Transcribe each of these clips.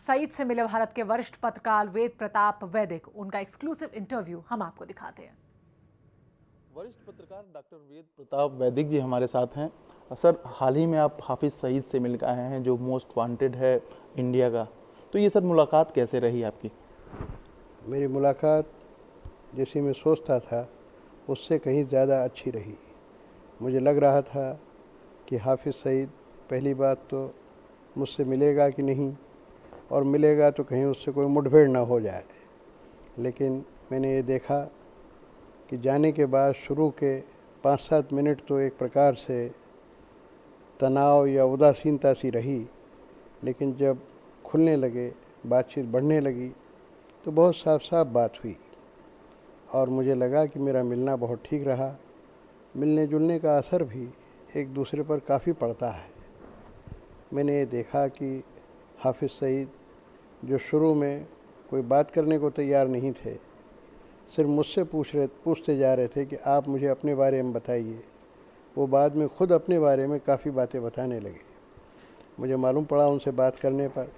सईद से मिले भारत के वरिष्ठ पत्रकार वेद प्रताप वैदिक। उनका एक्सक्लूसिव इंटरव्यू हम आपको दिखाते हैं। वरिष्ठ पत्रकार डॉक्टर वेद प्रताप वैदिक जी हमारे साथ हैं। सर, हाल ही में आप हाफिज सईद से मिल आए हैं, जो मोस्ट वांटेड है इंडिया का। तो ये सर मुलाकात कैसे रही आपकी? मेरी मुलाकात जैसी मैं सोचता था उससे कहीं ज़्यादा अच्छी रही। मुझे लग रहा था कि हाफिज सईद पहली बात तो मुझसे मिलेगा कि नहीं, और मिलेगा तो कहीं उससे कोई मुठभेड़ ना हो जाए। लेकिन मैंने ये देखा कि जाने के बाद शुरू के 5-7 मिनट तो एक प्रकार से तनाव या उदासीनता सी रही, लेकिन जब खुलने लगे, बातचीत बढ़ने लगी, तो बहुत साफ साफ बात हुई और मुझे लगा कि मेरा मिलना बहुत ठीक रहा। मिलने जुलने का असर भी एक दूसरे पर काफ़ी पड़ता है। मैंने ये देखा कि हाफिज सईद, जो शुरू में कोई बात करने को तैयार नहीं थे, सिर्फ मुझसे पूछते जा रहे थे कि आप मुझे अपने बारे में बताइए, वो बाद में खुद अपने बारे में काफ़ी बातें बताने लगे। मुझे मालूम पड़ा उनसे बात करने पर,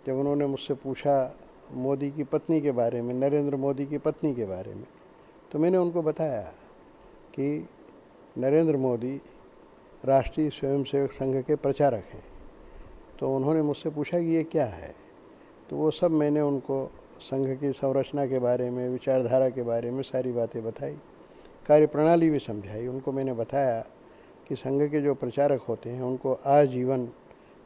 जब उन्होंने मुझसे पूछा मोदी की पत्नी के बारे में, नरेंद्र मोदी की पत्नी के बारे में, तो मैंने उनको बताया कि नरेंद्र मोदी राष्ट्रीय स्वयंसेवक संघ के प्रचारक हैं। तो उन्होंने मुझसे पूछा कि ये क्या है, तो वो सब मैंने उनको संघ की संरचना के बारे में, विचारधारा के बारे में सारी बातें बताई, कार्यप्रणाली भी समझाई। उनको मैंने बताया कि संघ के जो प्रचारक होते हैं उनको आजीवन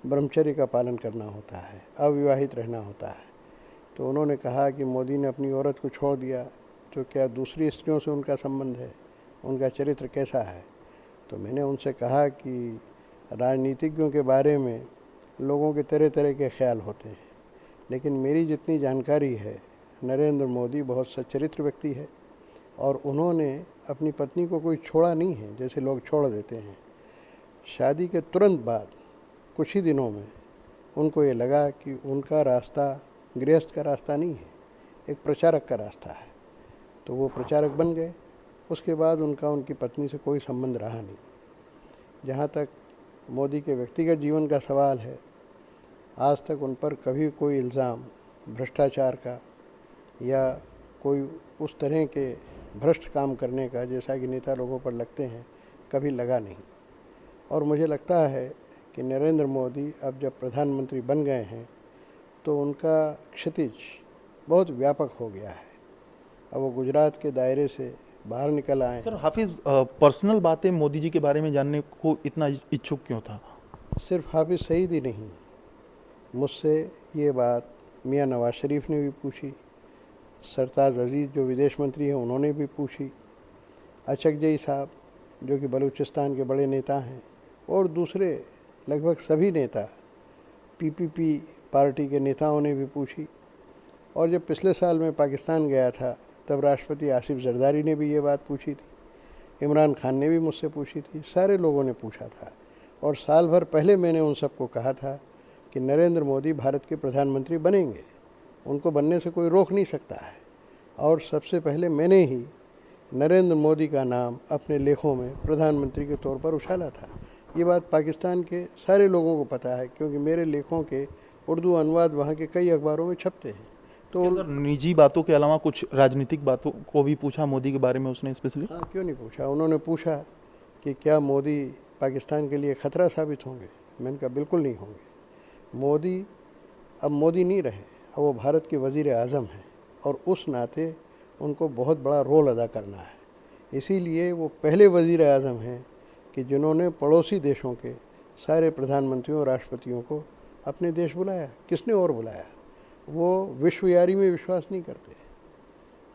ब्रह्मचर्य का पालन करना होता है, अविवाहित रहना होता है। तो उन्होंने कहा कि मोदी ने अपनी औरत को छोड़ दिया, तो क्या दूसरी स्त्रियों से उनका संबंध है, उनका चरित्र कैसा है? तो मैंने उनसे कहा कि राजनीतिज्ञों के बारे में लोगों के तरह तरह के ख्याल होते हैं, लेकिन मेरी जितनी जानकारी है, नरेंद्र मोदी बहुत सच्चरित्र व्यक्ति है और उन्होंने अपनी पत्नी को कोई छोड़ा नहीं है जैसे लोग छोड़ देते हैं। शादी के तुरंत बाद कुछ ही दिनों में उनको ये लगा कि उनका रास्ता गृहस्थ का रास्ता नहीं है, एक प्रचारक का रास्ता है, तो वो प्रचारक बन गए। उसके बाद उनका उनकी पत्नी से कोई संबंध रहा नहीं। जहाँ तक मोदी के व्यक्तिगत जीवन का सवाल है, आज तक उन पर कभी कोई इल्ज़ाम भ्रष्टाचार का या कोई उस तरह के भ्रष्ट काम करने का, जैसा कि नेता लोगों पर लगते हैं, कभी लगा नहीं। और मुझे लगता है कि नरेंद्र मोदी अब जब प्रधानमंत्री बन गए हैं तो उनका क्षितिज बहुत व्यापक हो गया है। अब वो गुजरात के दायरे से बाहर निकल आए। सर, हाफिज पर्सनल बातें मोदी जी के बारे में जानने को इतना इच्छुक क्यों था? सिर्फ हाफिज सईद ही नहीं, मुझसे ये बात मियाँ नवाज शरीफ ने भी पूछी, सरताज अजीज़ जो विदेश मंत्री हैं उन्होंने भी पूछी, अचकजई साहब जो कि बलूचिस्तान के बड़े नेता हैं, और दूसरे लगभग सभी नेता, पीपीपी पार्टी के नेताओं ने भी पूछी। और जब पिछले साल मैं पाकिस्तान गया था तब राष्ट्रपति आसिफ जरदारी ने भी ये बात पूछी थी, इमरान खान ने भी मुझसे पूछी थी, सारे लोगों ने पूछा था। और साल भर पहले मैंने उन सबको कहा था कि नरेंद्र मोदी भारत के प्रधानमंत्री बनेंगे, उनको बनने से कोई रोक नहीं सकता है। और सबसे पहले मैंने ही नरेंद्र मोदी का नाम अपने लेखों में प्रधानमंत्री के तौर पर उछाला था। ये बात पाकिस्तान के सारे लोगों को पता है, क्योंकि मेरे लेखों के उर्दू अनुवाद वहाँ के कई अखबारों में छपते हैं। तो निजी बातों के अलावा कुछ राजनीतिक बातों को भी पूछा मोदी के बारे में उसने स्पेशली? हाँ, क्यों नहीं पूछा। उन्होंने पूछा कि क्या मोदी पाकिस्तान के लिए ख़तरा साबित होंगे। मैंने कहा बिल्कुल नहीं होंगे। मोदी अब मोदी नहीं रहे, अब वो भारत के वज़ीर आज़म हैं और उस नाते उनको बहुत बड़ा रोल अदा करना है। इसीलिए वो पहले वज़ीर आज़म हैं कि जिन्होंने पड़ोसी देशों के सारे प्रधानमंत्रियों और राष्ट्रपतियों को अपने देश बुलाया। किसने और बुलाया? वो विश्वयारी में विश्वास नहीं करते।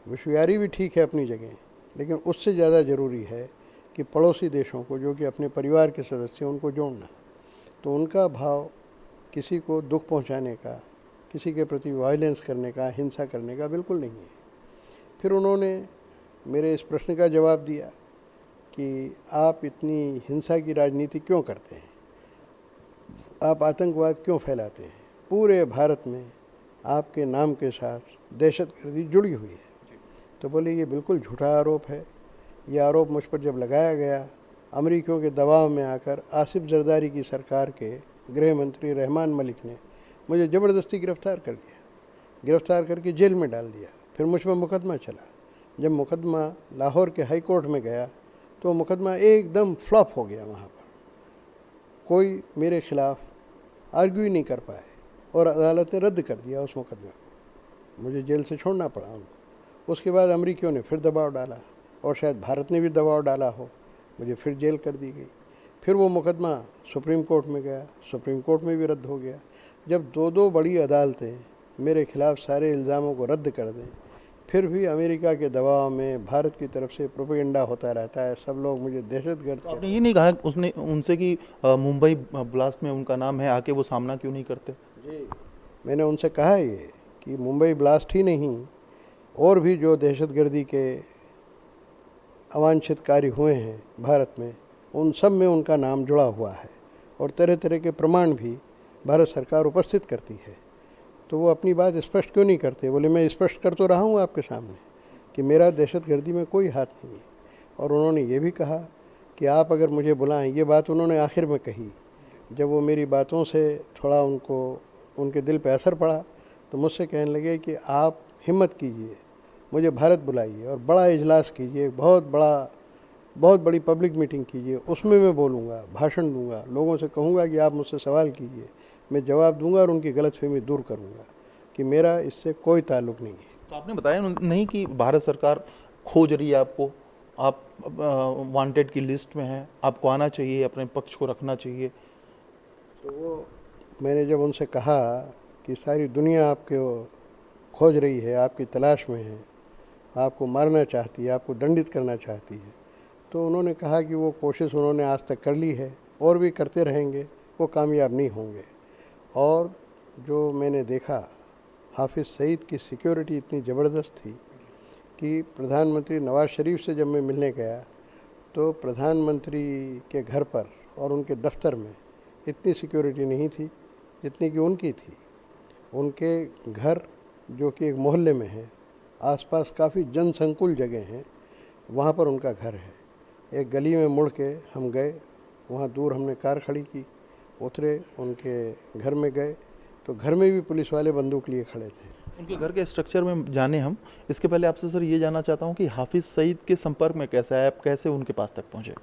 विश्वयारी भी ठीक है अपनी जगह, लेकिन उससे ज़्यादा ज़रूरी है कि पड़ोसी देशों को, जो कि अपने परिवार के सदस्य हैं, उनको जोड़ना। तो उनका भाव किसी को दुख पहुंचाने का, किसी के प्रति वायलेंस करने का, हिंसा करने का बिल्कुल नहीं है। फिर उन्होंने मेरे इस प्रश्न का जवाब दिया कि आप इतनी हिंसा की राजनीति क्यों करते हैं, आप आतंकवाद क्यों फैलाते हैं, पूरे भारत में आपके नाम के साथ दहशतगर्दी जुड़ी हुई है। तो बोले ये बिल्कुल झूठा आरोप है। ये आरोप मुझ पर जब लगाया गया, अमेरिकियों के दबाव में आकर आसिफ जरदारी की सरकार के गृह मंत्री रहमान मलिक ने मुझे ज़बरदस्ती गिरफ़्तार कर लिया, गिरफ़्तार करके जेल में डाल दिया। फिर मुझ पर मुकदमा चला। जब मुकदमा लाहौर के हाई कोर्ट में गया तो मुकदमा एकदम फ्लॉप हो गया। वहाँ पर कोई मेरे ख़िलाफ़ आर्ग्यू ही नहीं कर पाए और अदालत ने रद्द कर दिया उस मुकदमे को। मुझे जेल से छोड़ना पड़ा उनको। उसके बाद अमरीकियों ने फिर दबाव डाला और शायद भारत ने भी दबाव डाला हो, मुझे फिर जेल कर दी गई। फिर वो मुकदमा सुप्रीम कोर्ट में गया, सुप्रीम कोर्ट में भी रद्द हो गया। जब दो दो बड़ी अदालतें मेरे खिलाफ़ सारे इल्ज़ामों को रद्द कर दें, फिर भी अमेरिका के दबाव में भारत की तरफ से प्रोपेगेंडा होता रहता है, सब लोग मुझे दहशतगर्द। तो आपने ये नहीं कहा उसने उनसे कि मुंबई ब्लास्ट में उनका नाम है, आके वो सामना क्यों नहीं करते? जी, मैंने उनसे कहा ये कि मुंबई ब्लास्ट ही नहीं, और भी जो दहशतगर्दी के अवांछित कार्य हुए हैं भारत में, उन सब में उनका नाम जुड़ा हुआ है और तरह तरह के प्रमाण भी भारत सरकार उपस्थित करती है। तो वो अपनी बात स्पष्ट क्यों नहीं करते? बोले मैं स्पष्ट कर तो रहा हूँ आपके सामने कि मेरा दहशतगर्दी में कोई हाथ नहीं है। और उन्होंने ये भी कहा कि आप अगर मुझे बुलाएं, ये बात उन्होंने आखिर में कही जब वो मेरी बातों से थोड़ा उनके दिल पे असर पड़ा, तो मुझसे कहने लगे कि आप हिम्मत कीजिए, मुझे भारत बुलाइए और बड़ा इजलास कीजिए, बहुत बड़ी पब्लिक मीटिंग कीजिए, उसमें मैं बोलूँगा, भाषण दूंगा, लोगों से कहूँगा कि आप मुझसे सवाल कीजिए, मैं जवाब दूंगा और उनकी गलतफहमी दूर करूँगा कि मेरा इससे कोई ताल्लुक़ नहीं है। तो आपने बताया नहीं कि भारत सरकार खोज रही है आपको, आप वांटेड की लिस्ट में हैं, आपको आना चाहिए, अपने पक्ष को रखना चाहिए? तो वो मैंने जब उनसे कहा कि सारी दुनिया आपको खोज रही है, आपकी तलाश में है, आपको मारना चाहती है, आपको दंडित करना चाहती है, तो उन्होंने कहा कि वो कोशिश उन्होंने आज तक कर ली है और भी करते रहेंगे, वो कामयाब नहीं होंगे। और जो मैंने देखा, हाफिज़ सईद की सिक्योरिटी इतनी ज़बरदस्त थी कि प्रधानमंत्री नवाज़ शरीफ से जब मैं मिलने गया तो प्रधानमंत्री के घर पर और उनके दफ्तर में इतनी सिक्योरिटी नहीं थी जितनी कि उनकी थी। उनके घर, जो कि एक मोहल्ले में है, आसपास काफ़ी जनसंकुल जगह हैं, वहाँ पर उनका घर है। एक गली में मुड़ के हम गए, वहाँ दूर हमने कार खड़ी की, उतरे, उनके घर में गए तो घर में भी पुलिस वाले बंदूक लिए खड़े थे। उनके घर के स्ट्रक्चर में जाने हम, इसके पहले आपसे सर ये जानना चाहता हूँ कि हाफिज़ सईद के संपर्क में कैसे आए, आप कैसे उनके पास तक पहुँचे?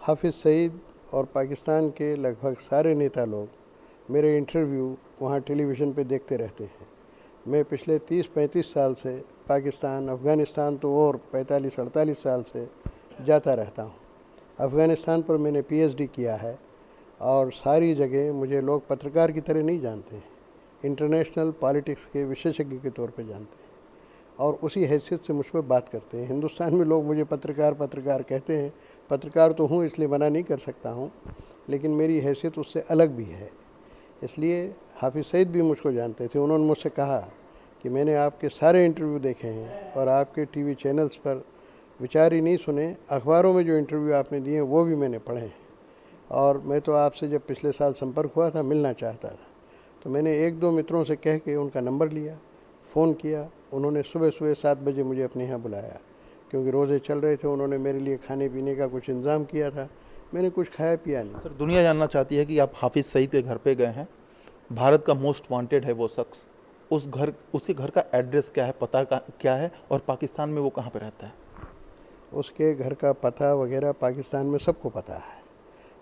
हाफिज़ सईद और पाकिस्तान के लगभग सारे नेता लोग मेरे इंटरव्यू वहाँ टेलीविज़न पे देखते रहते हैं। मैं पिछले 30-35 साल से पाकिस्तान, अफ़गानिस्तान तो और 45-48 साल से जाता रहता हूँ। अफ़गानिस्तान पर मैंने PhD किया है और सारी जगह मुझे लोग पत्रकार की तरह नहीं जानते हैं, इंटरनेशनल पॉलिटिक्स के विशेषज्ञ के तौर पे जानते हैं और उसी हैसियत से मुझ पर बात करते हैं। हिंदुस्तान में लोग मुझे पत्रकार कहते हैं, पत्रकार तो हूँ इसलिए मना नहीं कर सकता हूँ, लेकिन मेरी हैसियत उससे अलग भी है। इसलिए हाफिज़ सईद भी मुझको जानते थे। उन्होंने मुझसे कहा कि मैंने आपके सारे इंटरव्यू देखे हैं और आपके टीवी चैनल्स पर विचार ही नहीं सुने, अखबारों में जो इंटरव्यू आपने दिए वो भी मैंने पढ़े हैं और मैं तो आपसे जब पिछले साल संपर्क हुआ था मिलना चाहता था। तो मैंने 1-2 मित्रों से कह के उनका नंबर लिया, फ़ोन किया। उन्होंने सुबह 7 बजे मुझे अपने यहाँ बुलाया क्योंकि रोज़े चल रहे थे। उन्होंने मेरे लिए खाने पीने का कुछ इंतज़ाम किया था, मैंने कुछ खाया पिया नहीं। सर, दुनिया जानना चाहती है कि आप हाफिज़ सईद के घर पे गए हैं, भारत का मोस्ट वांटेड है वो शख्स, उसके घर का एड्रेस क्या है, पता क्या है और पाकिस्तान में वो कहाँ पे रहता है? उसके घर का पता वगैरह पाकिस्तान में सबको पता है,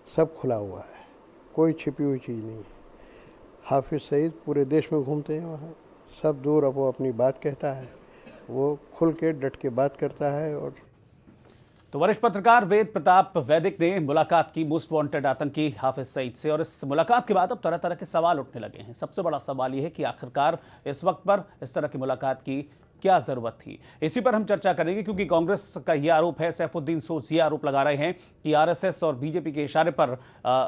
सब खुला हुआ है, कोई छिपी हुई चीज़ नहीं है। हाफिज़ सईद पूरे देश में घूमते हैं, वहाँ सब दूर अब वो अपनी बात कहता है, वो खुल के डट के बात करता है। और तो वरिष्ठ पत्रकार वेद प्रताप वैदिक ने मुलाकात की मोस्ट वांटेड आतंकी हाफिज़ सईद से और इस मुलाकात के बाद अब तरह तरह के सवाल उठने लगे हैं। सबसे बड़ा सवाल यह है कि आखिरकार इस वक्त पर इस तरह की मुलाकात की क्या जरूरत थी। इसी पर हम चर्चा करेंगे क्योंकि कांग्रेस का यह आरोप है, सैफुद्दीन सोज ये आरोप लगा रहे हैं कि आरएसएस और बीजेपी के इशारे पर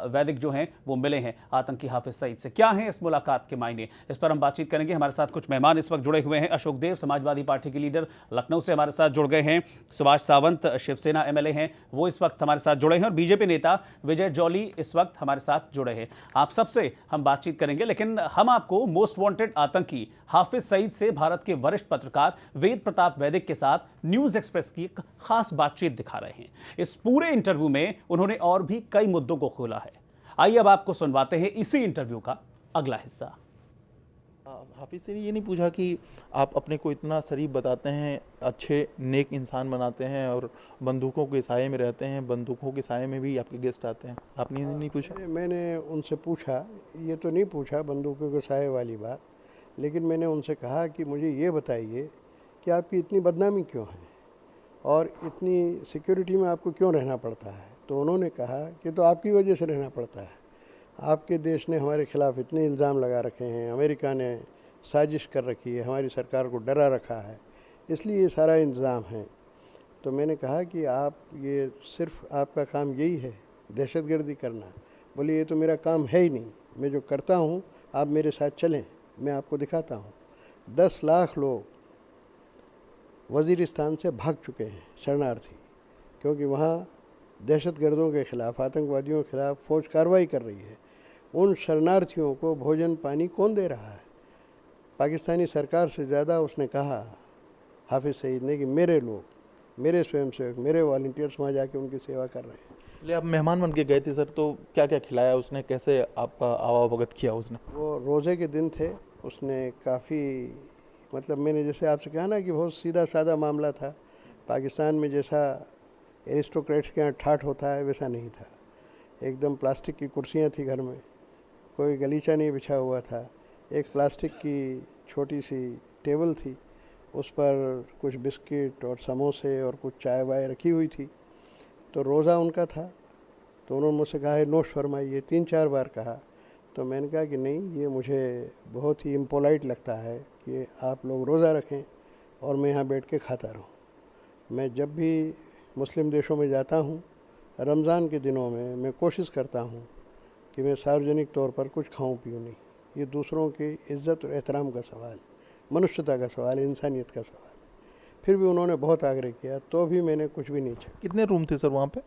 वैदिक जो हैं वो मिले हैं आतंकी हाफिज़ सईद से। क्या है इस मुलाकात के मायने, इस पर हम बातचीत करेंगे। हमारे साथ कुछ मेहमान इस वक्त जुड़े हुए हैं। अशोक देव समाजवादी पार्टी के लीडर लखनऊ से हमारे साथ जुड़ गए हैं। सुभाष सावंत शिवसेना MLA हैं, वो इस वक्त हमारे साथ जुड़े हैं और बीजेपी नेता विजय जॉली इस वक्त हमारे साथ जुड़े हैं। आप सबसे हम बातचीत करेंगे, लेकिन हम आपको मोस्ट वांटेड आतंकी हाफिज़ सईद से भारत के वरिष्ठ पत्रकार वेद प्रताप वैदिक के साथ न्यूज एक्सप्रेस की एक खास बातचीत दिखा रहे हैं। इस पूरे इंटरव्यू में उन्होंने और भी कई मुद्दों को खोला है। आइए अब आपको सुनवाते हैं इसी इंटरव्यू का अगला हिस्सा। हाफिज से ये नहीं पूछा कि आप अपने को इतना शरीफ बताते हैं, अच्छे नेक इंसान बनाते हैं और बंदूकों के साये में रहते हैं, बंदूकों के साये में भी आपके गेस्ट आते हैं, आपने नहीं पूछा? मैंने उनसे पूछा, ये तो नहीं पूछा बंदूकों के साये वाली बात, लेकिन मैंने उनसे कहा कि मुझे ये बताइए कि आपकी इतनी बदनामी क्यों है और इतनी सिक्योरिटी में आपको क्यों रहना पड़ता है। तो उन्होंने कहा कि तो आपकी वजह से रहना पड़ता है, आपके देश ने हमारे खिलाफ़ इतने इल्ज़ाम लगा रखे हैं, अमेरिका ने साजिश कर रखी है, हमारी सरकार को डरा रखा है, इसलिए ये सारा इंतज़ाम है। तो मैंने कहा कि आप ये सिर्फ आपका काम यही है दहशतगर्दी करना? बोले ये तो मेरा काम है ही नहीं, मैं जो करता हूँ आप मेरे साथ चलें, मैं आपको दिखाता हूँ। 10 लाख लोग वज़ीरिस्तान से भाग चुके हैं शरणार्थी, क्योंकि वहाँ दहशतगर्दों के ख़िलाफ़, आतंकवादियों के ख़िलाफ़ फ़ौज कार्रवाई कर रही है। उन शरणार्थियों को भोजन पानी कौन दे रहा है? पाकिस्तानी सरकार से ज़्यादा उसने कहा हाफिज़ सईद ने कि मेरे लोग, मेरे स्वयंसेवक, मेरे वॉलंटियर्स वहाँ जाके उनकी सेवा कर रहे हैं। ले आप मेहमान बन के गए थे सर, तो क्या क्या खिलाया उसने, कैसे आपका आवाभगत किया उसने? वो रोज़े के दिन थे, उसने काफ़ी, मतलब मैंने जैसे आपसे कहा ना कि बहुत सीधा साधा मामला था। पाकिस्तान में जैसा एरिस्टोक्रेट्स के यहाँ ठाठ होता है वैसा नहीं था। एकदम प्लास्टिक की कुर्सियाँ थी घर में, कोई गलीचा नहीं बिछा हुआ था, एक प्लास्टिक की छोटी सी टेबल थी, उस पर कुछ बिस्किट और समोसे और कुछ चाय वाय रखी हुई थी। तो रोज़ा उनका था, तो उन्होंने मुझसे कहा है नोश फरमाइए, 3-4 बार कहा। तो मैंने कहा कि नहीं, ये मुझे बहुत ही इम्पोलाइट लगता है कि आप लोग रोज़ा रखें और मैं यहाँ बैठ के खाता रहूँ। मैं जब भी मुस्लिम देशों में जाता हूँ रमज़ान के दिनों में मैं कोशिश करता हूँ कि मैं सार्वजनिक तौर पर कुछ खाऊं पीऊँ नहीं। ये दूसरों की इज़्ज़त और एहतराम का सवाल, मनुष्यता का सवाल, इंसानियत का सवाल। फिर भी उन्होंने बहुत आग्रह किया, तो भी मैंने कुछ भी नहीं छका। कितने रूम थे सर वहाँ पे?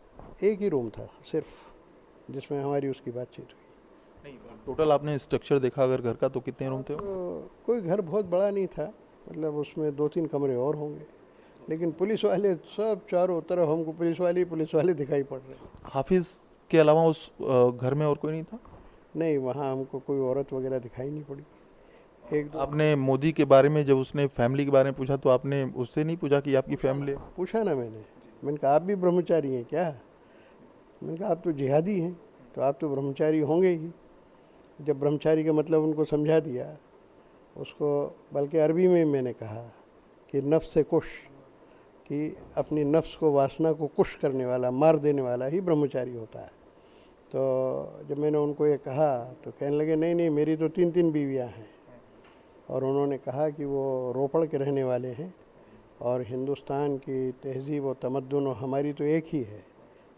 एक ही रूम था सिर्फ, जिसमें हमारी उसकी बातचीत हुई। नहीं, टोटल आपने स्ट्रक्चर देखा अगर घर का, तो कितने रूम थे? तो कोई घर बहुत बड़ा नहीं था, मतलब उसमें 2-3 कमरे और होंगे, लेकिन पुलिस वाले सब चारों तरफ हमको पुलिस वाले दिखाई पड़ रहे। हाफिज़ के अलावा उस घर में और कोई नहीं था? नहीं, वहाँ हमको कोई औरत वगैरह दिखाई नहीं पड़ी। एक दो आपने मोदी के बारे में, जब उसने फैमिली के बारे में पूछा, तो आपने उससे नहीं पूछा कि आपकी फैमिली? पूछा ना मैंने कहा आप भी ब्रह्मचारी हैं क्या? मैंने कहा आप तो जिहादी हैं, तो आप तो ब्रह्मचारी होंगे ही। जब ब्रह्मचारी का मतलब उनको समझा दिया उसको, बल्कि अरबी में मैंने कहा कि नफ्स से कुश, कि अपनी नफ्स को, वासना को कुश करने वाला, मार देने वाला ही ब्रह्मचारी होता है। तो जब मैंने उनको ये कहा तो कहने लगे नहीं नहीं, मेरी तो 3-3 बीवियाँ हैं। और उन्होंने कहा कि वो रोपड़ के रहने वाले हैं और हिंदुस्तान की तहज़ीब और तमद्दुन और हमारी तो एक ही है।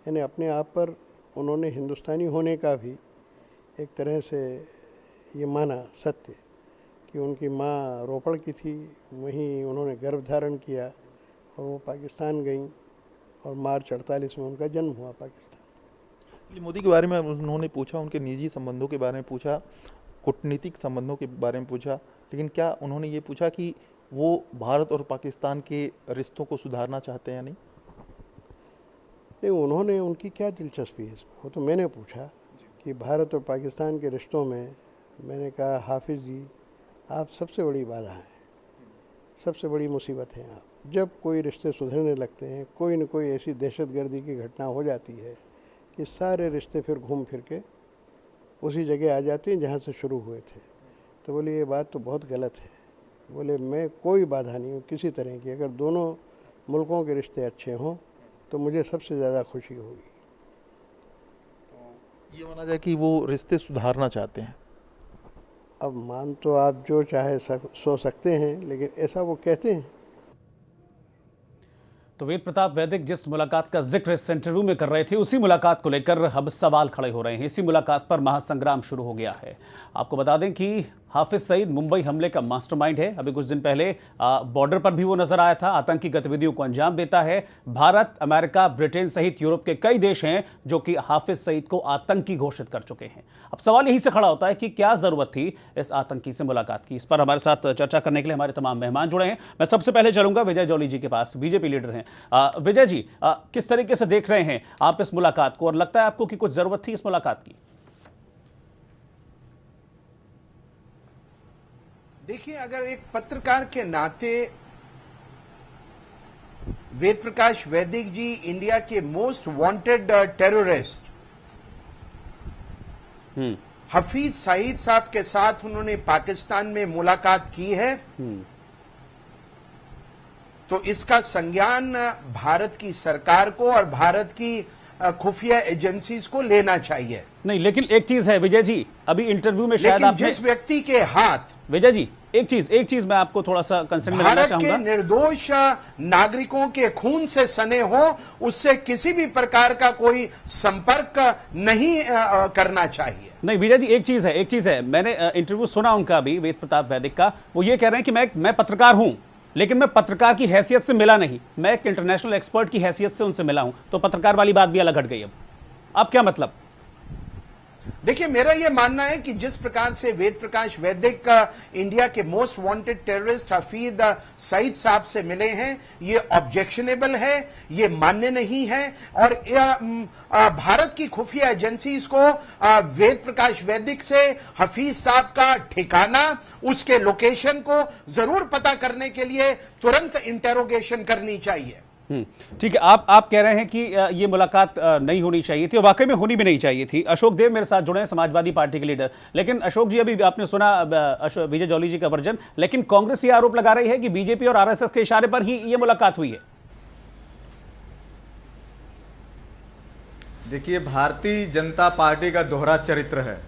यानी अपने आप पर उन्होंने हिंदुस्तानी होने का भी एक तरह से ये माना सत्य, कि उनकी माँ रोपड़ की थी, वहीं उन्होंने गर्भ धारण किया और वो पाकिस्तान गईं और मार्च 48 में उनका जन्म हुआ पाकिस्तान। मोदी के बारे में उन्होंने पूछा, उनके निजी संबंधों के बारे में पूछा, कूटनीतिक संबंधों के बारे में पूछा, लेकिन क्या उन्होंने ये पूछा कि वो भारत और पाकिस्तान के रिश्तों को सुधारना चाहते हैं या नहीं? नहीं, उन्होंने, उनकी क्या दिलचस्पी है इसमें, वो तो मैंने पूछा कि भारत और पाकिस्तान के रिश्तों में। मैंने कहा हाफिज़ जी, आप सबसे बड़ी बाधा हैं, सबसे बड़ी मुसीबत हैं आप। जब कोई रिश्ते सुधरने लगते हैं, कोई न कोई ऐसी दहशतगर्दी की घटना हो जाती है कि सारे रिश्ते फिर घूम फिर के उसी जगह आ जाते हैं जहाँ से शुरू हुए थे। तो बोले ये बात तो बहुत गलत है। बोले मैं कोई बाधा नहीं हूँ किसी तरह की, अगर दोनों मुल्कों के रिश्ते अच्छे हों तो मुझे सबसे ज़्यादा खुशी होगी। ये माना जाए कि वो रिश्ते सुधारना चाहते हैं। अब मान तो आप जो चाहे सो सकते हैं, लेकिन ऐसा वो कहते हैं। तो वेद प्रताप वैदिक जिस मुलाकात का जिक्र इस इंटरव्यू में कर रहे थे, उसी मुलाकात को लेकर अब सवाल खड़े हो रहे हैं। इसी मुलाकात पर महासंग्राम शुरू हो गया है। आपको बता दें कि हाफिज सईद मुंबई हमले का मास्टरमाइंड है। अभी कुछ दिन पहले बॉर्डर पर भी वो नजर आया था, आतंकी गतिविधियों को अंजाम देता है। भारत, अमेरिका, ब्रिटेन सहित यूरोप के कई देश हैं जो कि हाफिज सईद को आतंकी घोषित कर चुके हैं। अब सवाल यही से खड़ा होता है कि क्या जरूरत थी इस आतंकी से मुलाकात की। इस पर हमारे साथ चर्चा करने के लिए हमारे तमाम मेहमान जुड़े हैं। मैं सबसे पहले चलूंगा विजय जौली जी के पास, बीजेपी लीडर हैं। विजय जी, किस तरीके से देख रहे हैं आप इस मुलाकात को, और लगता है आपको कि कुछ जरूरत थी इस मुलाकात की? देखिए, अगर एक पत्रकार के नाते वेद प्रकाश वैदिक जी इंडिया के most wanted terrorist Hafiz Saeed sahab के साथ उन्होंने पाकिस्तान में मुलाकात की है, तो इसका संज्ञान भारत की सरकार को और भारत की खुफिया एजेंसीज को लेना चाहिए। नहीं, लेकिन एक चीज है विजय जी, अभी इंटरव्यू में शायद लेकिन आपने जिस व्यक्ति के हाथ विजय जी एक चीज मैं आपको थोड़ा सा कंसर्न में लेना भारत चाहूंगा। के निर्दोष नागरिकों के खून से सने हो, उससे किसी भी प्रकार का कोई संपर्क नहीं करना चाहिए। नहीं विजय जी, एक चीज है, मैंने इंटरव्यू सुना उनका भी, वेद प्रताप वैदिक का। वो ये कह रहे हैं कि मैं पत्रकार हूं, लेकिन मैं पत्रकार की हैसियत से मिला नहीं, मैं एक इंटरनेशनल एक्सपर्ट की हैसियत से उनसे मिला हूं। तो पत्रकार वाली बात भी अलग हट गई। अब क्या मतलब? देखिए, मेरा यह मानना है कि जिस प्रकार से वेद प्रकाश वैदिक इंडिया के most wanted terrorist Hafiz Saeed sahab से मिले हैं, ये ऑब्जेक्शनेबल है, ये मान्य नहीं है। और भारत की खुफिया एजेंसीज को वेद प्रकाश वैदिक से हफीज साहब का ठिकाना, उसके लोकेशन को जरूर पता करने के लिए तुरंत इंटेरोगेशन करनी चाहिए। ठीक है, आप कह रहे हैं कि ये मुलाकात नहीं होनी चाहिए थी, और वाकई में होनी भी नहीं चाहिए थी। अशोक देव मेरे साथ जुड़े हैं, समाजवादी पार्टी के लीडर। लेकिन अशोक जी, अभी आपने सुना विजय जॉली जी का वर्जन, लेकिन कांग्रेस ये आरोप लगा रही है कि बीजेपी और आरएसएस के इशारे पर ही ये मुलाकात हुई है। देखिए, भारतीय जनता पार्टी का दोहरा चरित्र है।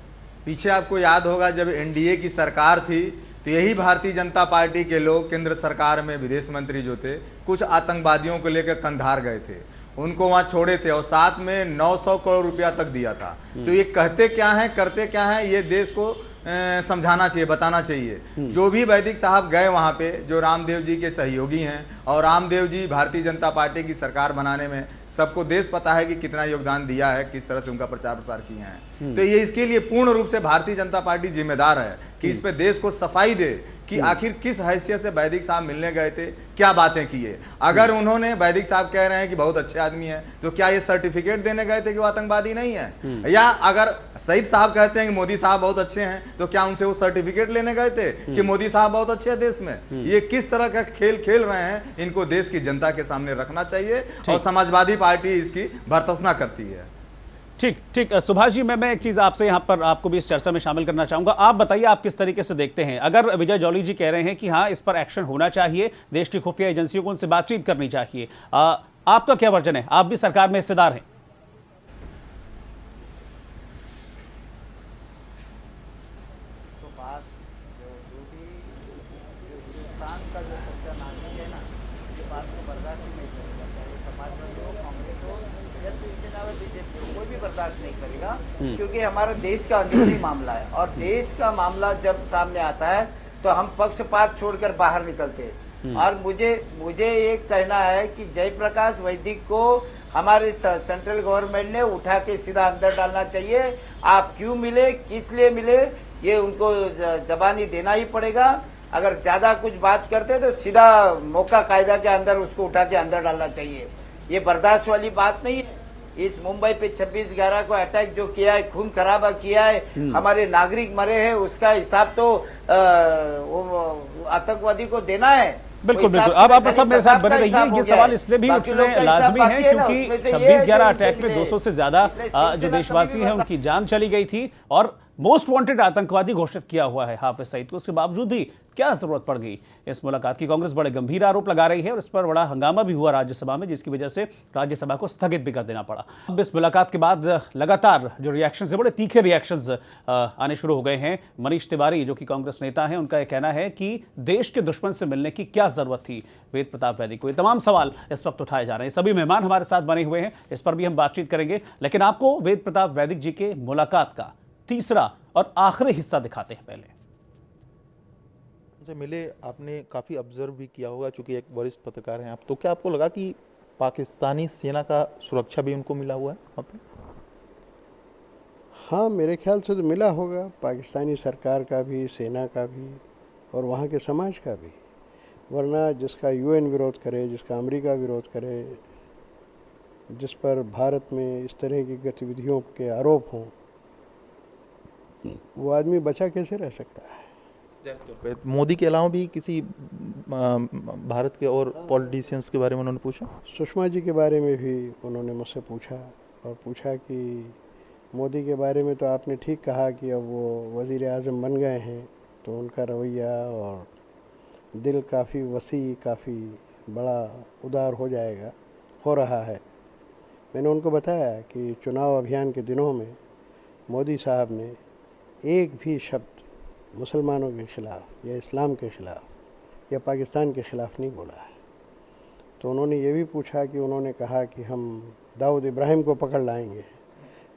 पीछे आपको याद होगा, जब एनडीए की सरकार थी तो यही भारतीय जनता पार्टी के लोग केंद्र सरकार में विदेश मंत्री जो थे, कुछ आतंकवादियों को लेकर कंधार गए थे, उनको वहां छोड़े थे और साथ में 900 करोड़ रुपया तक दिया था। तो ये कहते क्या है, करते क्या है, ये देश को समझाना चाहिए, बताना चाहिए। जो भी वैदिक साहब गए वहां पे, जो रामदेव जी के सहयोगी हैं, और रामदेव जी भारतीय जनता पार्टी की सरकार बनाने में सबको देश पता है कि कितना योगदान दिया है, किस तरह से उनका प्रचार प्रसार किए हैं। तो ये इसके लिए पूर्ण रूप से भारतीय जनता पार्टी जिम्मेदार है कि इस पे देश को सफाई दे कि आखिर किस हैसियत से वैदिक साहब मिलने गए थे, क्या बातें किए। अगर उन्होंने, वैदिक साहब कह रहे हैं कि बहुत अच्छे आदमी हैं, तो क्या ये सर्टिफिकेट देने गए थे कि वो आतंकवादी नहीं है? या अगर सईद साहब कहते हैं कि मोदी साहब बहुत अच्छे हैं, तो क्या उनसे वो सर्टिफिकेट लेने गए थे कि मोदी साहब बहुत अच्छे हैं देश में? ये किस तरह का खेल खेल रहे हैं, इनको देश की जनता के सामने रखना चाहिए, और समाजवादी पार्टी इसकी भर्त्सना करती है। ठीक, सुभाष जी, मैं एक चीज आपसे यहाँ पर आपको भी इस चर्चा में शामिल करना चाहूंगा। आप बताइए, आप किस तरीके से देखते हैं? अगर विजय जॉली जी कह रहे हैं कि हाँ, इस पर एक्शन होना चाहिए, देश की खुफिया एजेंसियों को उनसे बातचीत करनी चाहिए, आपका क्या वर्जन है? आप भी सरकार में हिस्सेदार हैं। तो बात जो भी हिंदुस्तान का जो सच्चा नागरिक है ना, ये बात को बर्दाश्त ही नहीं करेगा, चाहे समाजवादी हो, कांग्रेस हो या शिवसेना व बीजेपी हो, कोई भी बर्दाश्त नहीं करेगा। क्योंकि हमारा देश का अंदरूनी मामला है, और देश का मामला जब सामने आता है तो हम पक्षपात छोड़कर बाहर निकलते हैं। और मुझे ये कहना है कि जयप्रकाश वैदिक को हमारे सेंट्रल गवर्नमेंट ने उठा के सीधा अंदर डालना चाहिए। आप क्यों मिले, किस लिए मिले, ये उनको जबानी देना ही पड़ेगा। अगर ज्यादा कुछ बात करते तो सीधा मौका कायदा के अंदर उसको उठा के अंदर डालना चाहिए। ये बर्दाश्त वाली बात नहीं है। इस मुंबई पे 26/11 को अटैक जो किया है, खून खराबा किया है, हमारे नागरिक मरे हैं, उसका हिसाब तो आतंकवादी को देना है। बिल्कुल। अब आप सब मेरे साथ बने रहिए। ये सवाल इसलिए भी उठने लाजमी है क्योंकि 26/11 अटैक में 200 से ज्यादा जो देशवासी हैं उनकी जान चली गई थी, और मोस्ट वांटेड आतंकवादी घोषित किया हुआ है हाफिज सईद को। उसके बावजूद भी क्या जरूरत पड़ गई इस मुलाकात की? कांग्रेस बड़े गंभीर आरोप लगा रही है, और इस पर बड़ा हंगामा भी हुआ राज्यसभा में, जिसकी वजह से राज्यसभा को स्थगित भी कर देना पड़ा। अब इस मुलाकात के बाद लगातार जो रिएक्शंस है, बड़े तीखे रिएक्शंस आने शुरू हो गए हैं। मनीष तिवारी जो कि कांग्रेस नेता हैं, उनका यह कहना है कि देश के दुश्मन से मिलने की क्या जरूरत थी वेद प्रताप वैदिक को। ये तमाम सवाल इस वक्त उठाए जा रहे हैं। सभी मेहमान हमारे साथ बने हुए हैं, इस पर भी हम बातचीत करेंगे। लेकिन आपको वेद प्रताप वैदिक जी के मुलाकात का तीसरा और आखिरी हिस्सा दिखाते हैं। पहले मुझे मिले, आपने काफ़ी ऑब्जर्व भी किया होगा, चूंकि एक वरिष्ठ पत्रकार हैं आप, तो क्या आपको लगा कि पाकिस्तानी सेना का सुरक्षा भी उनको मिला हुआ है वहाँ पे? हाँ, मेरे ख्याल से तो मिला होगा, पाकिस्तानी सरकार का भी, सेना का भी, और वहाँ के समाज का भी। वरना जिसका यूएन विरोध करे, जिसका अमेरिका विरोध करे, जिस पर भारत में इस तरह की गतिविधियों के आरोप हों, वो आदमी बचा कैसे रह सकता है? मोदी के अलावा भी किसी भारत के और पॉलिटिशियंस के बारे में उन्होंने पूछा? सुषमा जी के बारे में भी उन्होंने मुझसे पूछा, और पूछा कि मोदी के बारे में तो आपने ठीक कहा कि अब वो वज़ीर आज़म बन गए हैं, तो उनका रवैया और दिल काफ़ी वसी, काफ़ी बड़ा उदार हो जाएगा, हो रहा है। मैंने उनको बताया कि चुनाव अभियान के दिनों में मोदी साहब ने एक भी शब्द मुसलमानों के ख़िलाफ़ या इस्लाम के ख़िलाफ़ या पाकिस्तान के ख़िलाफ़ नहीं बोला है। तो उन्होंने ये भी पूछा कि उन्होंने कहा कि हम दाऊद इब्राहिम को पकड़ लाएंगे।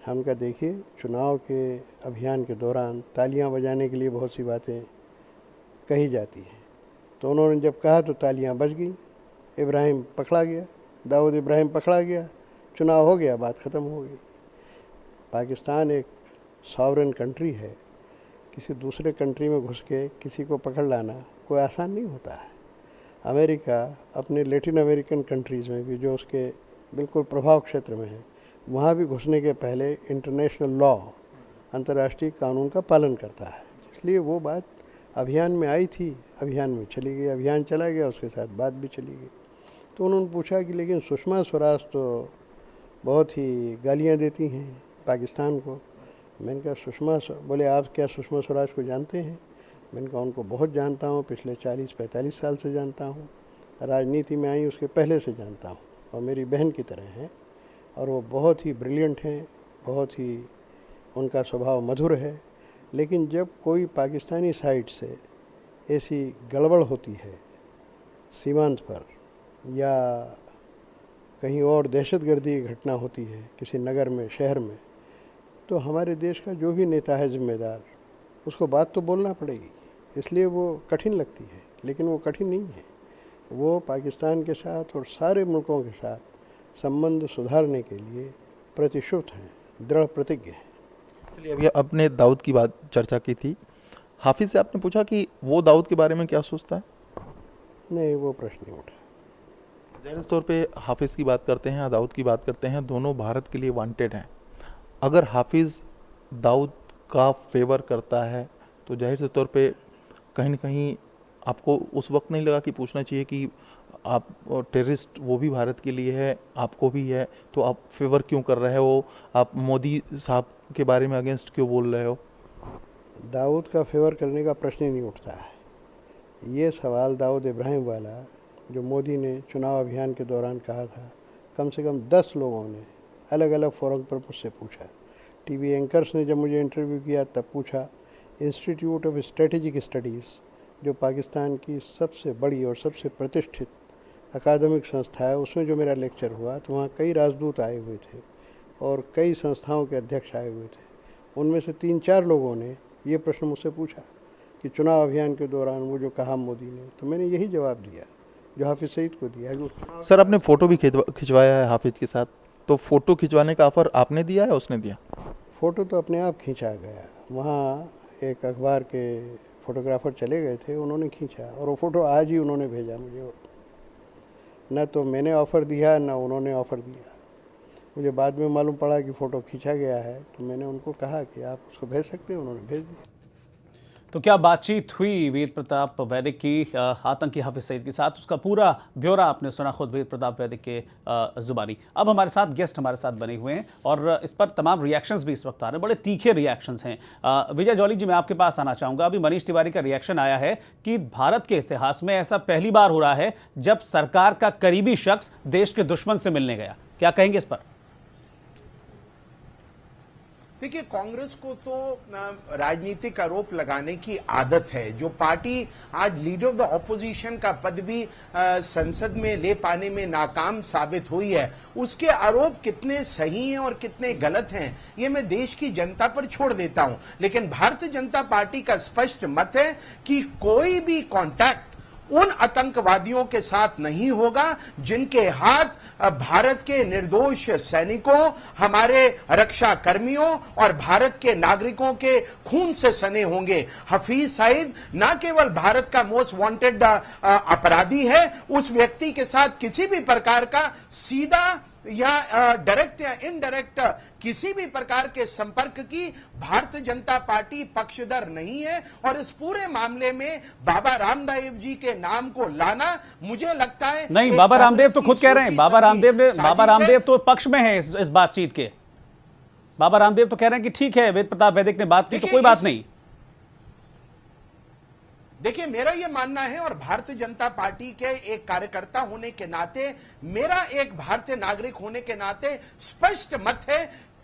हम कहा देखिए, चुनाव के अभियान के दौरान तालियां बजाने के लिए बहुत सी बातें कही जाती हैं। तो उन्होंने जब कहा तो तालियां बज गई, इब्राहिम पकड़ा गया, दाऊद इब्राहिम पकड़ा गया, चुनाव हो गया, बात ख़त्म हो गई। पाकिस्तान एक सॉवरेन कंट्री है, किसी दूसरे कंट्री में घुस के किसी को पकड़ लाना कोई आसान नहीं होता है। अमेरिका अपने लैटिन अमेरिकन कंट्रीज़ में भी, जो उसके बिल्कुल प्रभाव क्षेत्र में है, वहाँ भी घुसने के पहले इंटरनेशनल लॉ, अंतर्राष्ट्रीय कानून का पालन करता है। इसलिए वो बात अभियान में आई थी, अभियान में चली गई, अभियान चला गया, उसके साथ बात भी चली गई। तो उन्होंने पूछा कि लेकिन सुषमा स्वराज तो बहुत ही गालियाँ देती हैं पाकिस्तान को। मैंने कहा बोले आप क्या सुषमा स्वराज को जानते हैं? मैंने कहा उनको बहुत जानता हूँ, पिछले 40-45 साल से जानता हूँ, राजनीति में आई उसके पहले से जानता हूँ, और मेरी बहन की तरह हैं, और वो बहुत ही ब्रिलियंट हैं, बहुत ही उनका स्वभाव मधुर है। लेकिन जब कोई पाकिस्तानी साइड से ऐसी गड़बड़ होती है सीमांत पर, या कहीं और दहशतगर्दी की घटना होती है किसी नगर में, शहर में, तो हमारे देश का जो भी नेता है जिम्मेदार, उसको बात तो बोलना पड़ेगी। इसलिए वो कठिन लगती है, लेकिन वो कठिन नहीं है। वो पाकिस्तान के साथ और सारे मुल्कों के साथ संबंध सुधारने के लिए प्रतिश्रुत हैं, दृढ़ प्रतिज्ञ हैं। चलिए, अभी आपने दाऊद की बात चर्चा की थी, हाफिज़ से आपने पूछा कि वो दाऊद के बारे में क्या सोचता है? नहीं, वो प्रश्न नहीं उठा। ज़ाहिर तौर पे हाफिज़ की बात करते हैं या दाऊद की बात करते हैं, दोनों भारत के लिए वांटेड हैं। अगर हाफिज़ दाऊद का फेवर करता है तो जाहिर से तौर पे कहीं ना कहीं आपको उस वक्त नहीं लगा कि पूछना चाहिए कि आप टेररिस्ट वो भी भारत के लिए है, आपको भी है, तो आप फेवर क्यों कर रहे हो, आप मोदी साहब के बारे में अगेंस्ट क्यों बोल रहे हो? दाऊद का फेवर करने का प्रश्न ही नहीं उठता है। ये सवाल दाऊद इब्राहिम वाला जो मोदी ने चुनाव अभियान के दौरान कहा था, कम से कम 10 लोगों ने अलग अलग फोरम पर मुझसे पूछा। टीवी एंकर्स ने जब मुझे इंटरव्यू किया तब पूछा। इंस्टीट्यूट ऑफ स्ट्रेटेजिक स्टडीज़, जो पाकिस्तान की सबसे बड़ी और सबसे प्रतिष्ठित अकादमिक संस्था है, उसमें जो मेरा लेक्चर हुआ तो वहाँ कई राजदूत आए हुए थे और कई संस्थाओं के अध्यक्ष आए हुए थे। उनमें से 3-4 लोगों ने ये प्रश्न मुझसे पूछा कि चुनाव अभियान के दौरान वो जो कहा मोदी ने, तो मैंने यही जवाब दिया जो हाफिज़ सईद को दिया। सर, आपने फ़ोटो भी खिंचवाया है हाफिज़ के साथ, तो फ़ोटो खिंचवाने का ऑफ़र आपने दिया है उसने दिया? फ़ोटो तो अपने आप खींचा गया। वहाँ एक अखबार के फोटोग्राफर चले गए थे, उन्होंने खींचा, और वो फ़ोटो आज ही उन्होंने भेजा मुझे। न तो मैंने ऑफ़र दिया, न उन्होंने ऑफ़र दिया। मुझे बाद में मालूम पड़ा कि फ़ोटो खींचा गया है, तो मैंने उनको कहा कि आप उसको भेज सकते हैं, उन्होंने भेज दिया। तो क्या बातचीत हुई वेद प्रताप वैदिक की आतंकी हाफिज सईद के साथ, उसका पूरा ब्यौरा आपने सुना खुद वेद प्रताप वैदिक के जुबानी। अब हमारे साथ गेस्ट हमारे साथ बने हुए हैं और इस पर तमाम रिएक्शंस भी इस वक्त आ रहे हैं, बड़े तीखे रिएक्शंस हैं। विजय जौली जी, मैं आपके पास आना चाहूँगा। अभी मनीष तिवारी का रिएक्शन आया है कि भारत के इतिहास में ऐसा पहली बार हो रहा है जब सरकार का करीबी शख्स देश के दुश्मन से मिलने गया। क्या कहेंगे इस पर? देखिए, कांग्रेस को तो राजनीतिक आरोप लगाने की आदत है। जो पार्टी आज लीडर ऑफ द ऑपोजिशन का पद भी संसद में ले पाने में नाकाम साबित हुई है, उसके आरोप कितने सही हैं और कितने गलत हैं, ये मैं देश की जनता पर छोड़ देता हूं। लेकिन भारतीय जनता पार्टी का स्पष्ट मत है कि कोई भी कांटेक्ट उन आतंकवादियों के साथ नहीं होगा जिनके हाथ भारत के निर्दोष सैनिकों, हमारे रक्षा कर्मियों और भारत के नागरिकों के खून से सने होंगे। हाफिज सईद न केवल भारत का मोस्ट वांटेड अपराधी है, उस व्यक्ति के साथ किसी भी प्रकार का सीधा या डायरेक्ट या इनडायरेक्ट किसी भी प्रकार के संपर्क की भारतीय जनता पार्टी पक्षधर नहीं है। और इस पूरे मामले में बाबा रामदेव जी के नाम को लाना, मुझे लगता है नहीं, बाबा रामदेव तो खुद कह रहे हैं, बाबा रामदेव तो पक्ष में है इस बातचीत के। बाबा रामदेव तो कह रहे हैं कि ठीक है, वेद प्रताप वैदिक ने बात की तो कोई बात नहीं। देखिए, मेरा यह मानना है और भारतीय जनता पार्टी के एक कार्यकर्ता होने के नाते, मेरा एक भारतीय नागरिक होने के नाते स्पष्ट मत है,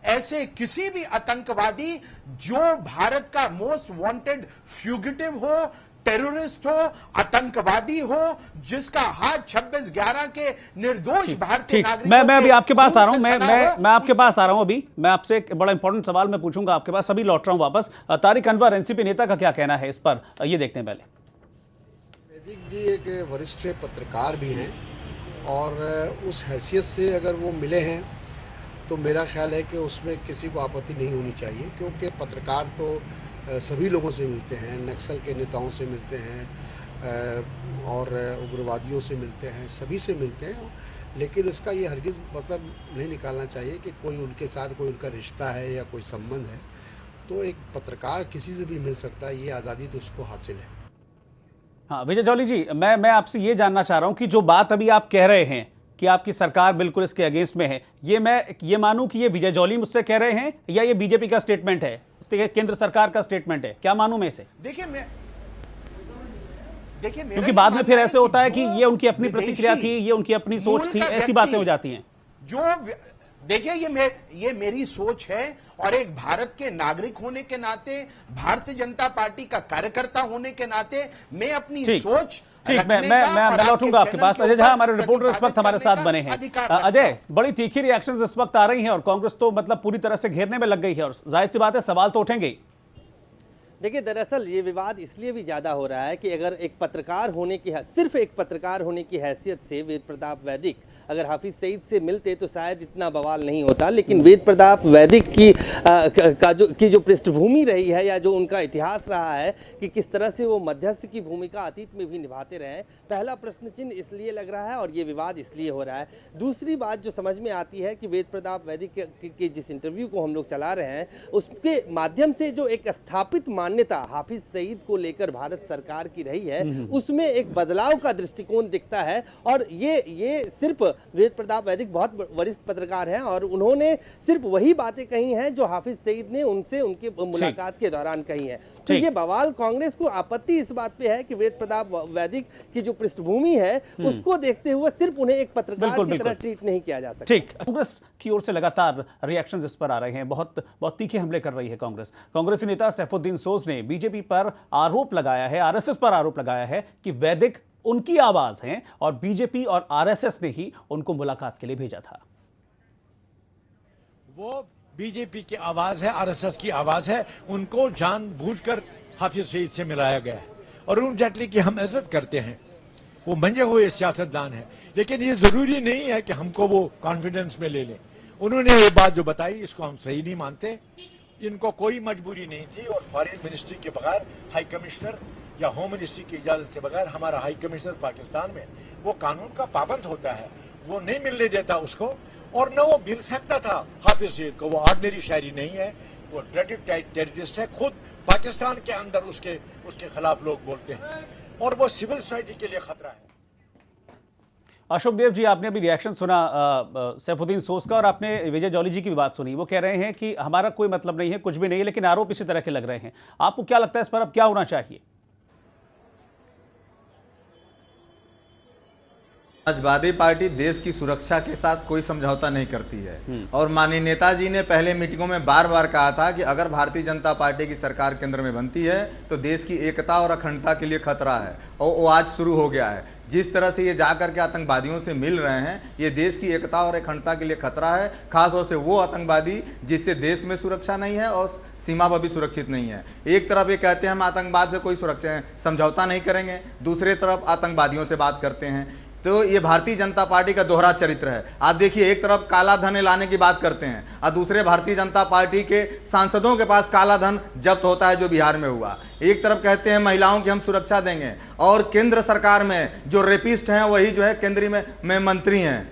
ऐसे किसी भी आतंकवादी जो भारत का मोस्ट वांटेड फ्यूगिटिव हो, टेररिस्ट हो, आतंकवादी हो, जिसका हाथ 26/11 के निर्दोष भारतीय नागरिकों मैं अभी आपके पास आ रहा हूं, मैं आपके पास आ रहा हूं। अभी मैं आपसे एक बड़ा इंपॉर्टेंट सवाल मैं पूछूंगा आपके पास, अभी लौट रहा हूं वापस। तारिक अनवर एनसीपी नेता का क्या कहना है इस पर, ये देखते हैं पहले। वैदिक जी एक वरिष्ठ पत्रकार भी हैं और उस हैसियत से अगर वो मिले हैं तो मेरा ख्याल है कि उसमें किसी को आपत्ति नहीं होनी चाहिए, क्योंकि पत्रकार तो सभी लोगों से मिलते हैं, नक्सल के नेताओं से मिलते हैं और उग्रवादियों से मिलते हैं, सभी से मिलते हैं। लेकिन इसका ये हरगिज़ मतलब नहीं निकालना चाहिए कि कोई उनके साथ कोई उनका रिश्ता है या कोई संबंध है। तो एक पत्रकार किसी से भी मिल सकता है, ये आज़ादी तो उसको हासिल है। हाँ विजय जौली जी, मैं आपसे ये जानना चाह रहा हूँ कि जो बात अभी आप कह रहे हैं कि आपकी सरकार बिल्कुल इसके अगेंस्ट में है, ये मैं ये मानूं कि ये विजय जौली मुझसे कह रहे हैं या ये बीजेपी का स्टेटमेंट है, केंद्र सरकार का स्टेटमेंट है, क्या मानूं मैं इसे? देखिए क्योंकि बाद में फिर ऐसे होता है कि ये उनकी अपनी प्रतिक्रिया थी, ये उनकी अपनी सोच थी, ऐसी बातें हो जाती हैं। देखिए, ये मेरी सोच है और एक भारत के नागरिक होने के नाते, भारतीय जनता पार्टी का कार्यकर्ता होने के नाते मैं अपनी सोच ठीक, मैं लौटूंगा आपके पास। अजय झा हमारे रिपोर्टर इस वक्त हमारे साथ बने हैं। अजय, बड़ी तीखी रिएक्शंस इस वक्त आ रही हैं और कांग्रेस तो मतलब पूरी तरह से घेरने में लग गई है और जाहिर सी बात है सवाल तो उठेंगे ही। देखिए, दरअसल ये विवाद इसलिए भी ज़्यादा हो रहा है कि अगर एक पत्रकार होने की सिर्फ एक पत्रकार होने की हैसियत से वेद प्रताप वैदिक अगर हाफिज सईद से मिलते तो शायद इतना बवाल नहीं होता। लेकिन वेद प्रताप वैदिक की जो पृष्ठभूमि रही है या जो उनका इतिहास रहा है कि किस तरह से वो मध्यस्थ की भूमिका अतीत में भी निभाते रहे, पहला प्रश्न चिन्ह इसलिए लग रहा है और ये विवाद इसलिए हो रहा है। दूसरी बात जो समझ में आती है कि वेद प्रताप वैदिक के जिस इंटरव्यू को हम लोग चला रहे हैं उसके माध्यम से जो एक स्थापित मान्यता हाफिज सईद को लेकर भारत सरकार की रही है, उसमें एक बदलाव का दृष्टिकोण दिखता है। और ये सिर्फ वेद प्रताप वैदिक बहुत वरिष्ठ पत्रकार हैं और उन्होंने सिर्फ वही बातें कही हैं जो हाफिज सईद ने उनसे उनके मुलाकात के दौरान कही हैं। तो ये बवाल कांग्रेस को आपत्ति इस बात पे है कि वेद प्रताप वैदिक की जो पृष्ठभूमि है उसको देखते हुए सिर्फ उन्हें एक पत्रकार की तरह ट्रीट नहीं किया जा सकता। ठीक, कांग्रेस की ओर से लगातार रिएक्शंस इस पर आ रहे हैं, बहुत तीखे हमले कर रही है कांग्रेस। कांग्रेसी नेता सैफुद्दीन सोज ने बीजेपी पर आरोप लगाया है, आरएसएस पर आरोप लगाया है कि वैदिक उनकी आवाज हैं और बीजेपी और आरएसएस ने ही उनको मुलाकात के लिए भेजा था। वो बीजेपी की आवाज है, आरएसएस की आवाज है, उनको जानबूझकर हाफिज सईद से मिलाया गया है और अरुण जेटली की हम इज्जत करते हैं, वो मंजे हुए सियासतदान है। लेकिन ये जरूरी नहीं है कि हमको वो कॉन्फिडेंस में ले लें। उन्होंने ये बात जो बताई इसको हम सही नहीं मानते। इनको कोई मजबूरी नहीं थी और फॉरेन मिनिस्ट्री के बगैर, हाई कमिश्नर या होम मिनिस्ट्री की इजाजत के बगैर हमारा हाई कमिश्नर पाकिस्तान में वो कानून का पाबंद होता है, वो नहीं मिलने देता उसको और न वो मिल सकता था हाफिज सईद को। वो ऑर्डिनरी शायरी नहीं है, वो ड्रेडेड टेररिस्ट है। खुद पाकिस्तान के अंदर उसके खिलाफ लोग बोलते हैं और वो सिविल सोसाइटी के लिए खतरा है। अशोक देव जी, आपने अभी रिएक्शन सुना सैफुद्दीन सोज का और आपने विजय जौली जी की भी बात सुनी। वो कह रहे हैं कि हमारा कोई मतलब नहीं है, कुछ भी नहीं है, लेकिन आरोप इसी तरह के लग रहे हैं। आपको क्या लगता है इस पर अब क्या होना चाहिए? समाजवादी पार्टी देश की सुरक्षा के साथ कोई समझौता नहीं करती है और माननीय नेताजी ने पहले मीटिंगों में बार बार कहा था कि अगर भारतीय जनता पार्टी की सरकार केंद्र में बनती है तो देश की एकता और अखंडता के लिए खतरा है और वो आज शुरू हो गया है। जिस तरह से ये जाकर के आतंकवादियों से मिल रहे हैं, ये देश की एकता और अखंडता के लिए खतरा है, खासतौर से वो आतंकवादी जिससे देश में सुरक्षा नहीं है और सीमा पर भी सुरक्षित नहीं है। एक तरफ ये कहते हैं हम आतंकवाद से कोई सुरक्षा समझौता नहीं करेंगे, दूसरी तरफ आतंकवादियों से बात करते हैं। तो ये भारतीय जनता पार्टी का दोहरा चरित्र है। आप देखिए, एक तरफ काला धन लाने की बात करते हैं और दूसरे भारतीय जनता पार्टी के सांसदों के पास काला धन जब्त होता है, जो बिहार में हुआ। एक तरफ कहते हैं महिलाओं की हम सुरक्षा देंगे और केंद्र सरकार में जो रेपिस्ट हैं वही जो है केंद्रीय में मंत्री हैं।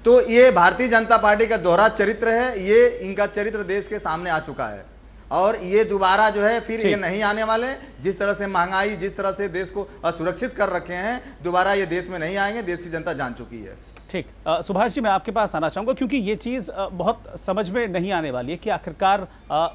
तो ये भारतीय जनता पार्टी का दोहरा चरित्र है, ये इनका चरित्र देश के सामने आ चुका है और ये दोबारा जो है फिर ये नहीं आने वाले। जिस तरह से महंगाई, जिस तरह से देश को असुरक्षित कर रखे हैं, दोबारा ये देश में नहीं आएंगे, देश की जनता जान चुकी है। ठीक, सुभाष जी मैं आपके पास आना चाहूँगा क्योंकि ये चीज़ बहुत समझ में नहीं आने वाली है कि आखिरकार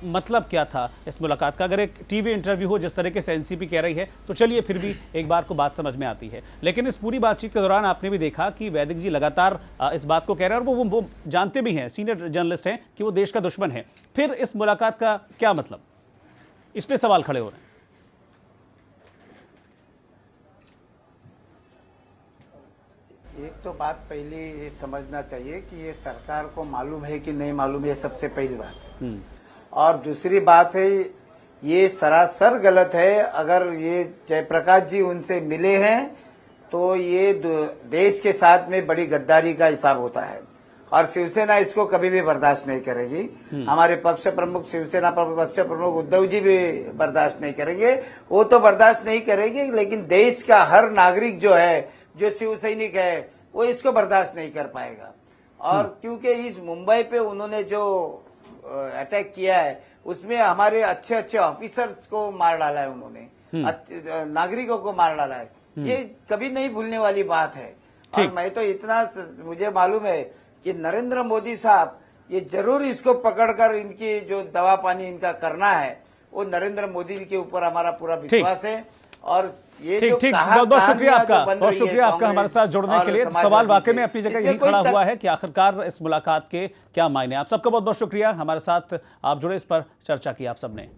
मतलब क्या था इस मुलाकात का। अगर एक टीवी इंटरव्यू हो जिस तरीके से एनसीपी कह रही है तो चलिए फिर भी एक बार को बात समझ में आती है, लेकिन इस पूरी बातचीत के दौरान आपने भी देखा कि वैदिक जी लगातार इस बात को कह रहे हैं और वो जानते भी हैं, सीनियर जर्नलिस्ट हैं, कि वो देश का दुश्मन है। फिर इस मुलाकात का क्या मतलब, इसलिए सवाल खड़े हो रहे हैं। एक तो बात पहले ये समझना चाहिए कि ये सरकार को मालूम है कि नहीं मालूम है, सबसे पहली बात है। और दूसरी बात है, ये सरासर गलत है। अगर ये जयप्रकाश जी उनसे मिले हैं तो ये देश के साथ में बड़ी गद्दारी का हिसाब होता है और शिवसेना इसको कभी भी बर्दाश्त नहीं करेगी। हमारे पक्ष प्रमुख, शिवसेना पक्ष प्रमुख उद्धव जी भी बर्दाश्त नहीं करेंगे। वो तो बर्दाश्त नहीं करेंगे, लेकिन देश का हर नागरिक जो है, जो शिव सैनिक है, वो इसको बर्दाश्त नहीं कर पाएगा। और क्योंकि इस मुंबई पे उन्होंने जो अटैक किया है उसमें हमारे अच्छे अच्छे ऑफिसर्स को मार डाला है उन्होंने, नागरिकों को मार डाला है। ये कभी नहीं भूलने वाली बात है। और मैं तो इतना मुझे मालूम है कि नरेंद्र मोदी साहब ये जरूर इसको पकड़कर इनकी जो दवा पानी इनका करना है, वो नरेंद्र मोदी के ऊपर हमारा पूरा विश्वास है। और ये ठीक, बहुत बहुत शुक्रिया आपका, बहुत शुक्रिया आपका हमारे साथ जुड़ने के लिए। सवाल वाकई में अपनी जगह यही खड़ा हुआ है कि आखिरकार इस मुलाकात के क्या मायने। आप सबका बहुत बहुत शुक्रिया, हमारे साथ आप जुड़े, इस पर चर्चा की आप सबने।